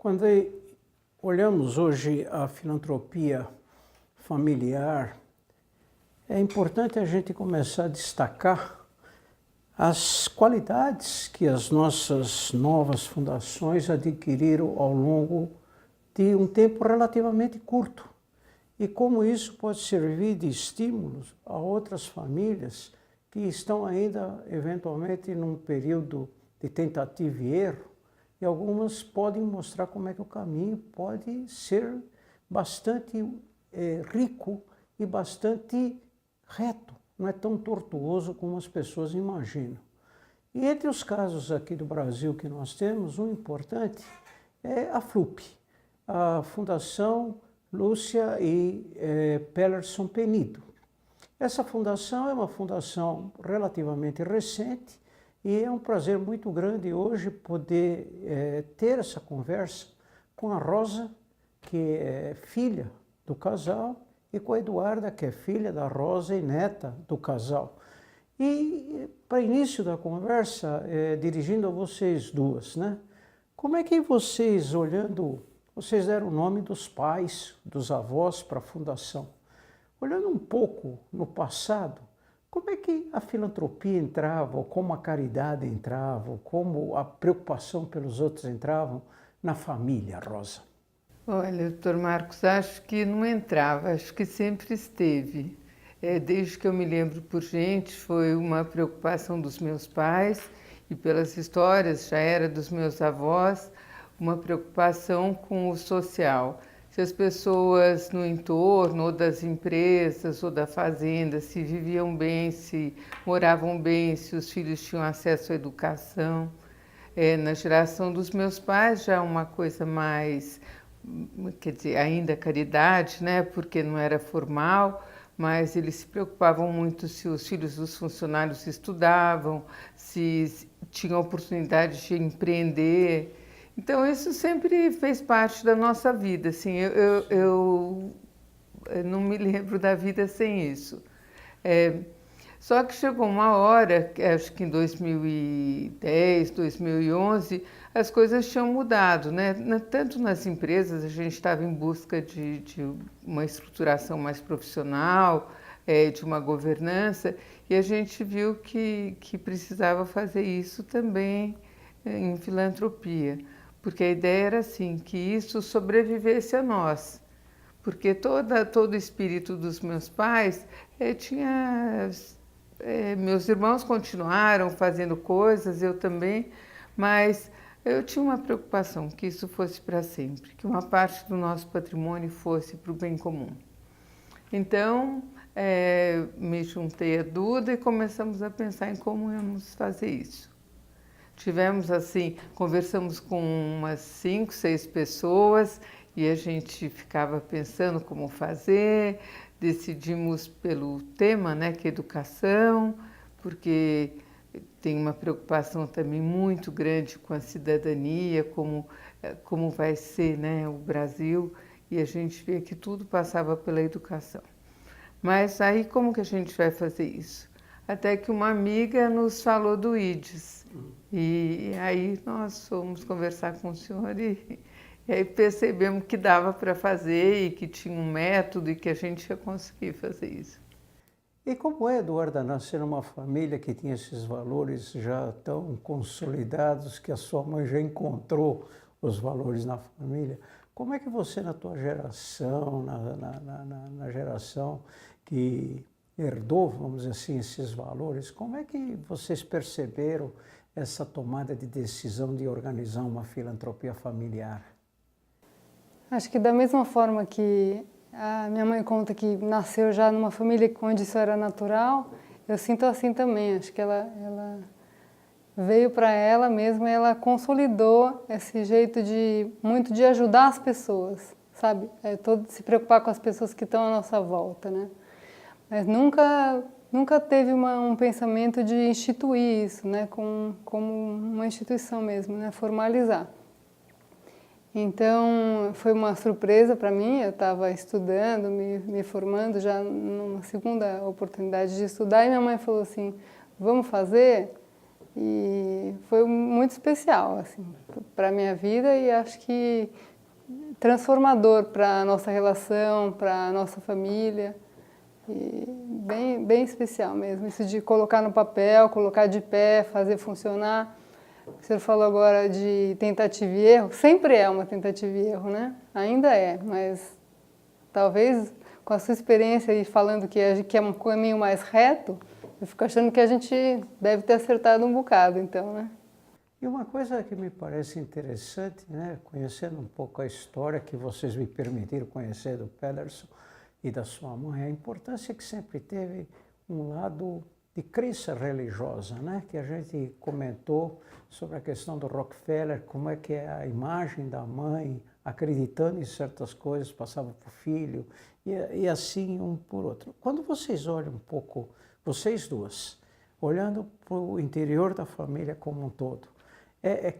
Quando olhamos hoje a filantropia familiar, é importante a gente começar a destacar as qualidades que as nossas novas fundações adquiriram ao longo de um tempo relativamente curto e como isso pode servir de estímulo a outras famílias que estão ainda eventualmente num período de tentativa e erro, e algumas podem mostrar como é que o caminho pode ser bastante rico e bastante reto, não é tão tortuoso como as pessoas imaginam. E entre os casos aqui do Brasil que nós temos, um importante é a FLUP, a Fundação Lúcia e Pellerson Penido. Essa fundação é uma fundação relativamente recente e é um prazer muito grande hoje poder ter essa conversa com a Rosa, que é filha do casal, e com a Eduarda, que é filha da Rosa e neta do casal. E para início da conversa, dirigindo a vocês duas, né? Como é que vocês, olhando, vocês deram o nome dos pais, dos avós para a fundação. Olhando um pouco no passado, como é que a filantropia entrava, ou como a caridade entrava, ou como a preocupação pelos outros entravam na família, Rosa? Olha, doutor Marcos, acho que não entrava, acho que sempre esteve. Desde que eu me lembro por gente, foi uma preocupação dos meus pais e pelas histórias, já era dos meus avós, uma preocupação com o social. Se as pessoas no entorno, ou das empresas, ou da fazenda, se viviam bem, se moravam bem, se os filhos tinham acesso à educação. Na geração dos meus pais já uma coisa mais, quer dizer, ainda caridade, né? Porque não era formal, mas eles se preocupavam muito se os filhos dos funcionários estudavam, se tinham oportunidade de empreender. Então isso sempre fez parte da nossa vida, assim, eu não me lembro da vida sem isso. Só que chegou uma hora, acho que em 2010, 2011, as coisas tinham mudado, né? Tanto nas empresas, a gente estava em busca de uma estruturação mais profissional, de uma governança, e a gente viu que precisava fazer isso também em filantropia, porque a ideia era assim, que isso sobrevivesse a nós, porque todo o espírito dos meus pais tinha... meus irmãos continuaram fazendo coisas, eu também, mas eu tinha uma preocupação que isso fosse para sempre, que uma parte do nosso patrimônio fosse para o bem comum. Então, me juntei a Duda e começamos a pensar em como íamos fazer isso. Tivemos assim, conversamos com umas 5, 6 pessoas e a gente ficava pensando como fazer, decidimos pelo tema, né, que é educação, porque tem uma preocupação também muito grande com a cidadania, como vai ser, né, o Brasil, e a gente vê que tudo passava pela educação. Mas aí como que a gente vai fazer isso? Até que uma amiga nos falou do IDES. E aí nós fomos conversar com o senhor e aí percebemos que dava para fazer e que tinha um método e que a gente ia conseguir fazer isso. E como é, Eduarda, nascer numa família que tinha esses valores já tão consolidados, que a sua mãe já encontrou os valores na família? Como é que você, na tua geração, na geração que herdou, vamos dizer assim, esses valores, como é que vocês perceberam essa tomada de decisão de organizar uma filantropia familiar? Acho que da mesma forma que a minha mãe conta que nasceu já numa família onde isso era natural, eu sinto assim também. Acho que ela veio para ela mesma e ela consolidou esse jeito muito de ajudar as pessoas, sabe? Se preocupar com as pessoas que estão à nossa volta, né? Mas nunca teve um pensamento de instituir isso, né? Como uma instituição mesmo, né? Formalizar. Então, foi uma surpresa para mim. Eu estava estudando, me formando já numa segunda oportunidade de estudar, e minha mãe falou assim, vamos fazer? E foi muito especial, assim, para a minha vida e acho que transformador para a nossa relação, para a nossa família. E bem especial mesmo, isso de colocar no papel, colocar de pé, fazer funcionar. O senhor falou agora de tentativa e erro, sempre é uma tentativa e erro, né? Ainda é, mas talvez com a sua experiência e falando que é um caminho mais reto, eu fico achando que a gente deve ter acertado um bocado, então, né? E uma coisa que me parece interessante, né, conhecendo um pouco a história que vocês me permitiram conhecer do Pederson e da sua mãe, a importância que sempre teve um lado de crença religiosa, né, que a gente comentou sobre a questão do Rockefeller, como é que a imagem da mãe, acreditando em certas coisas, passava para o filho, e assim um por outro. Quando vocês olham um pouco, vocês duas, olhando para o interior da família como um todo,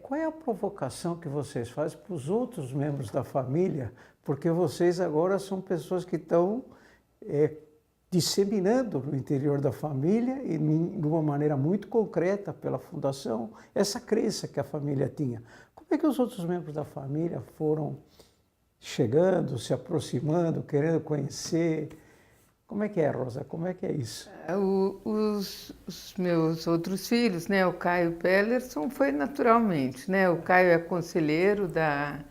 qual é a provocação que vocês fazem para os outros membros da família? Porque vocês agora são pessoas que estão disseminando no interior da família e de uma maneira muito concreta pela fundação essa crença que a família tinha. Como é que os outros membros da família foram chegando, se aproximando, querendo conhecer? Como é que é, Rosa? Como é que é isso? Os meus outros filhos, né, o Caio e o Pellerson, foi naturalmente, né? O Caio é conselheiro da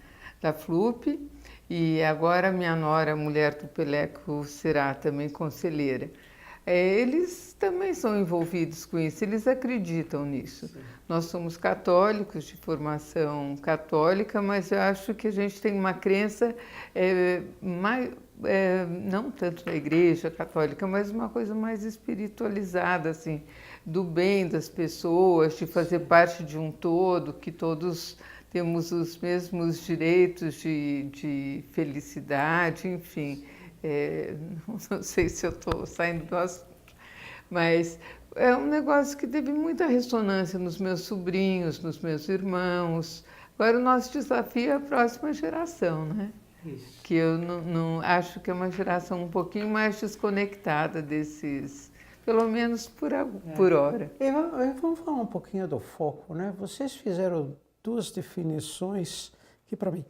FLUP e agora minha nora, mulher do Peleco, será também conselheira. Eles também são envolvidos com isso, eles acreditam nisso. Sim. Nós somos católicos, de formação católica, mas eu acho que a gente tem uma crença não tanto na igreja católica, mas uma coisa mais espiritualizada, assim, do bem das pessoas, de fazer parte de um todo, que todos temos os mesmos direitos de felicidade, enfim. Não sei se eu estou saindo do assunto, mas é um negócio que teve muita ressonância nos meus sobrinhos, nos meus irmãos. Agora o nosso desafio é a próxima geração, né? Isso. Que eu não acho que é uma geração um pouquinho mais desconectada desses, pelo menos por hora. E vamos falar um pouquinho do foco, né? Vocês fizeram duas definições que para mim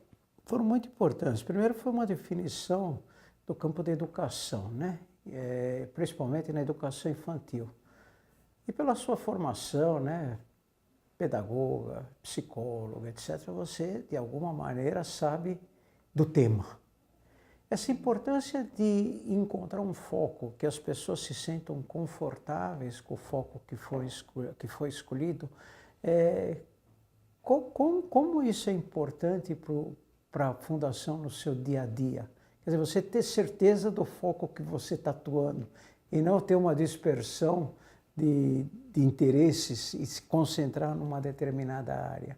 foram muito importantes. Primeiro foi uma definição do campo da educação, né? Principalmente na educação infantil. E pela sua formação, né, pedagoga, psicóloga, etc., você, de alguma maneira, sabe do tema. Essa importância de encontrar um foco, que as pessoas se sentam confortáveis com o foco que foi escolhido, como isso é importante para a fundação no seu dia a dia? Quer dizer, você ter certeza do foco que você está atuando e não ter uma dispersão de interesses e se concentrar numa determinada área.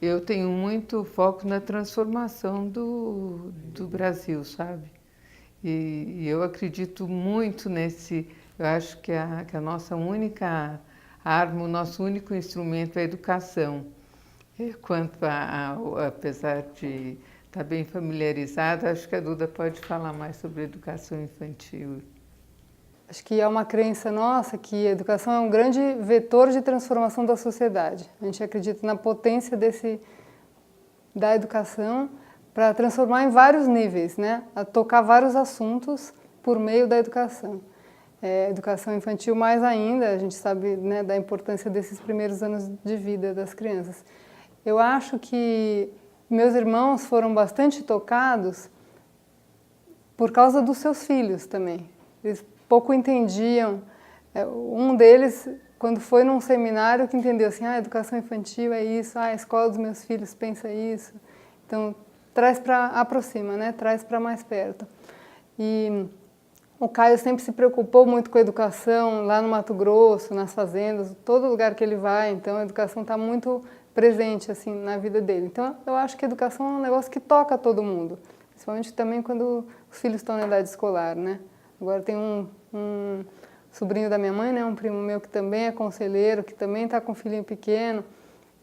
Eu tenho muito foco na transformação do Brasil, sabe? E eu acredito muito nesse... Eu acho que a nossa única arma, o nosso único instrumento é a educação. Apesar de estar bem familiarizada, acho que a Duda pode falar mais sobre a educação infantil. Acho que é uma crença nossa que a educação é um grande vetor de transformação da sociedade. A gente acredita na potência da educação para transformar em vários níveis, né? A tocar vários assuntos por meio da educação. Educação infantil mais ainda, a gente sabe, né, da importância desses primeiros anos de vida das crianças. Eu acho que meus irmãos foram bastante tocados por causa dos seus filhos também. Eles pouco entendiam. Um deles, quando foi num seminário, que entendeu assim, a educação infantil é isso, a escola dos meus filhos pensa isso. Então, aproxima, né? Traz para mais perto. E o Caio sempre se preocupou muito com a educação, lá no Mato Grosso, nas fazendas, todo lugar que ele vai, então a educação está muito presente assim na vida dele. Então, eu acho que a educação é um negócio que toca todo mundo, principalmente também quando os filhos estão na idade escolar, né? Agora tem um sobrinho da minha mãe, né, um primo meu que também é conselheiro, que também está com um filhinho pequeno.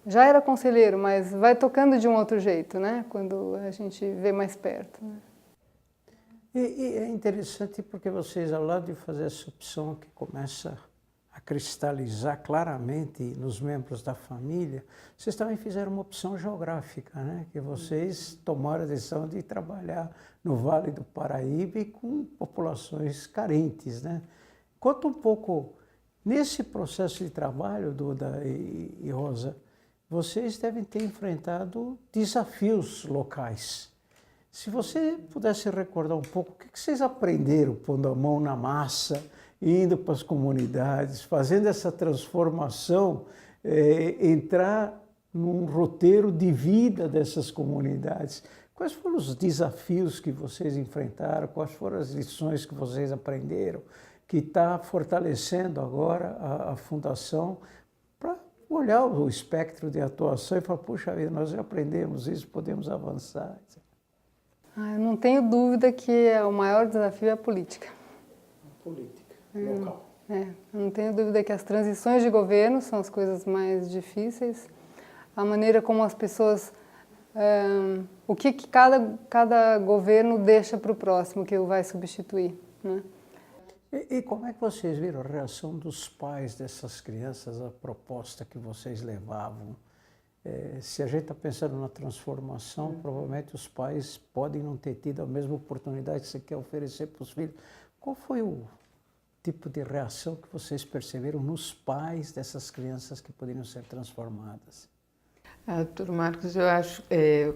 Já era conselheiro, mas vai tocando de um outro jeito, né, quando a gente vê mais perto. Né? E é interessante porque vocês, ao lado de fazer essa opção que começa a cristalizar claramente nos membros da família, vocês também fizeram uma opção geográfica, né? Que vocês tomaram a decisão de trabalhar no Vale do Paraíba e com populações carentes, né? Conta um pouco, nesse processo de trabalho, Duda e Rosa, vocês devem ter enfrentado desafios locais. Se você pudesse recordar um pouco, o que vocês aprenderam pondo a mão na massa, indo para as comunidades, fazendo essa transformação, entrar num roteiro de vida dessas comunidades? Quais foram os desafios que vocês enfrentaram? Quais foram as lições que vocês aprenderam? Que está fortalecendo agora a Fundação para olhar o espectro de atuação e falar, puxa vida, nós já aprendemos isso, podemos avançar. Eu não tenho dúvida que o maior desafio é a política. Política local. Eu não tenho dúvida que as transições de governo são as coisas mais difíceis. A maneira como as pessoas... o que cada governo deixa para o próximo, que o vai substituir, né? E como é que vocês viram a reação dos pais dessas crianças à proposta que vocês levavam? Se a gente está pensando na transformação, provavelmente os pais podem não ter tido a mesma oportunidade que você quer oferecer para os filhos. Qual foi o tipo de reação que vocês perceberam nos pais dessas crianças que poderiam ser transformadas? Doutor Marcos, eu acho,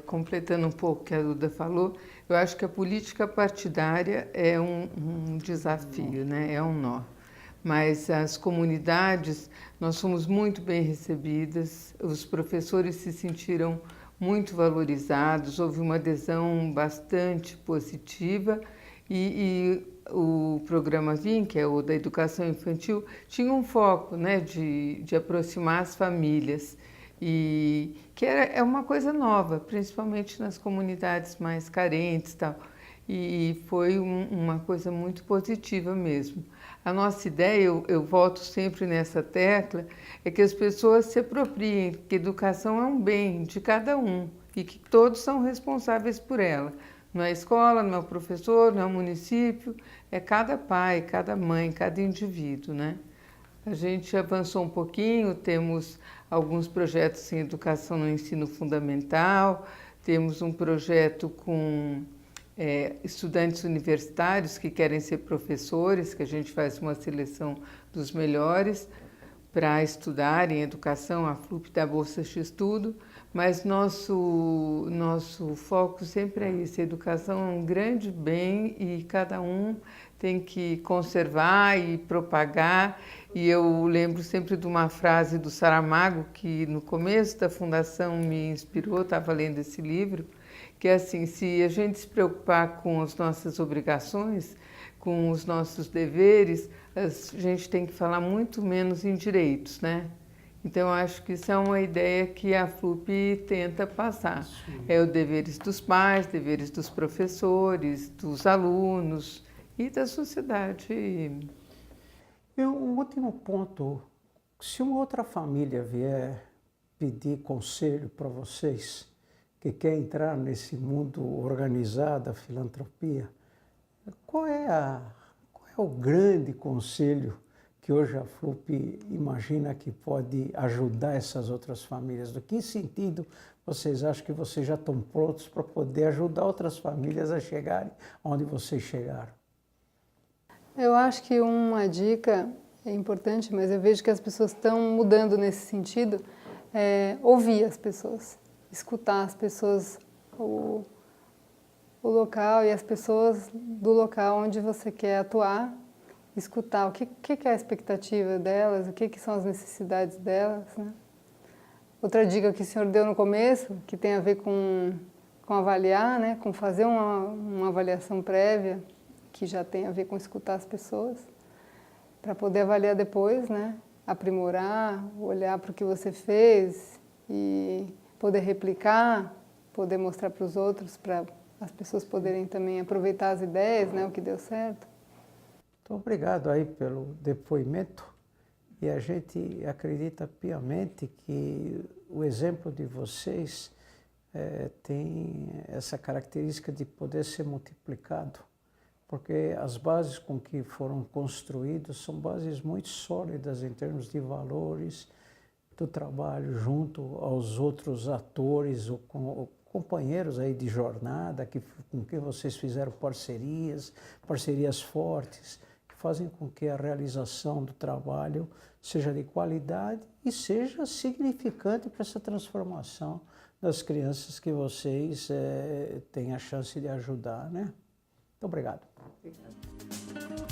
completando um pouco o que a Duda falou, eu acho que a política partidária é um desafio, né? É um nó. Mas as comunidades, nós fomos muito bem recebidas, os professores se sentiram muito valorizados, houve uma adesão bastante positiva e o programa VIM, que é o da educação infantil, tinha um foco, né, de aproximar as famílias, e que é uma coisa nova, principalmente nas comunidades mais carentes e tal. E foi uma coisa muito positiva mesmo. A nossa ideia, eu volto sempre nessa tecla, é que as pessoas se apropriem, que educação é um bem de cada um e que todos são responsáveis por ela. Não é a escola, não é o professor, não é o município, é cada pai, cada mãe, cada indivíduo, né? A gente avançou um pouquinho, temos alguns projetos em educação no ensino fundamental, temos um projeto com estudantes universitários que querem ser professores, que a gente faz uma seleção dos melhores para estudar em educação, a FLUP dá bolsas de estudo, mas nosso foco sempre é isso, a educação é um grande bem e cada um tem que conservar e propagar. E eu lembro sempre de uma frase do Saramago, que no começo da fundação me inspirou, estava lendo esse livro, que é assim, se a gente se preocupar com as nossas obrigações, com os nossos deveres, a gente tem que falar muito menos em direitos, né? Então, eu acho que isso é uma ideia que a FLUP tenta passar. Sim. É os deveres dos pais, deveres dos professores, dos alunos e da sociedade. E um último ponto, se uma outra família vier pedir conselho para vocês, que quer entrar nesse mundo organizado, a filantropia, qual é o grande conselho que hoje a FLUP imagina que pode ajudar essas outras famílias? Do que sentido vocês acham que vocês já estão prontos para poder ajudar outras famílias a chegarem onde vocês chegaram? Eu acho que uma dica é importante, mas eu vejo que as pessoas estão mudando nesse sentido, ouvir as pessoas, escutar as pessoas, o local e as pessoas do local onde você quer atuar, escutar o que é a expectativa delas, o que são as necessidades delas, né? Outra dica que o senhor deu no começo, que tem a ver com avaliar, né? Com fazer uma avaliação prévia, que já tem a ver com escutar as pessoas, para poder avaliar depois, né? Aprimorar, olhar para o que você fez e poder replicar, poder mostrar para os outros, para as pessoas poderem também aproveitar as ideias, né? O que deu certo. Muito obrigado aí pelo depoimento, e a gente acredita piamente que o exemplo de vocês tem essa característica de poder ser multiplicado porque as bases com que foram construídas são bases muito sólidas em termos de valores do trabalho junto aos outros atores ou companheiros aí de jornada com quem vocês fizeram parcerias fortes, que fazem com que a realização do trabalho seja de qualidade e seja significante para essa transformação das crianças que vocês têm a chance de ajudar, né? Muito obrigado. Obrigada.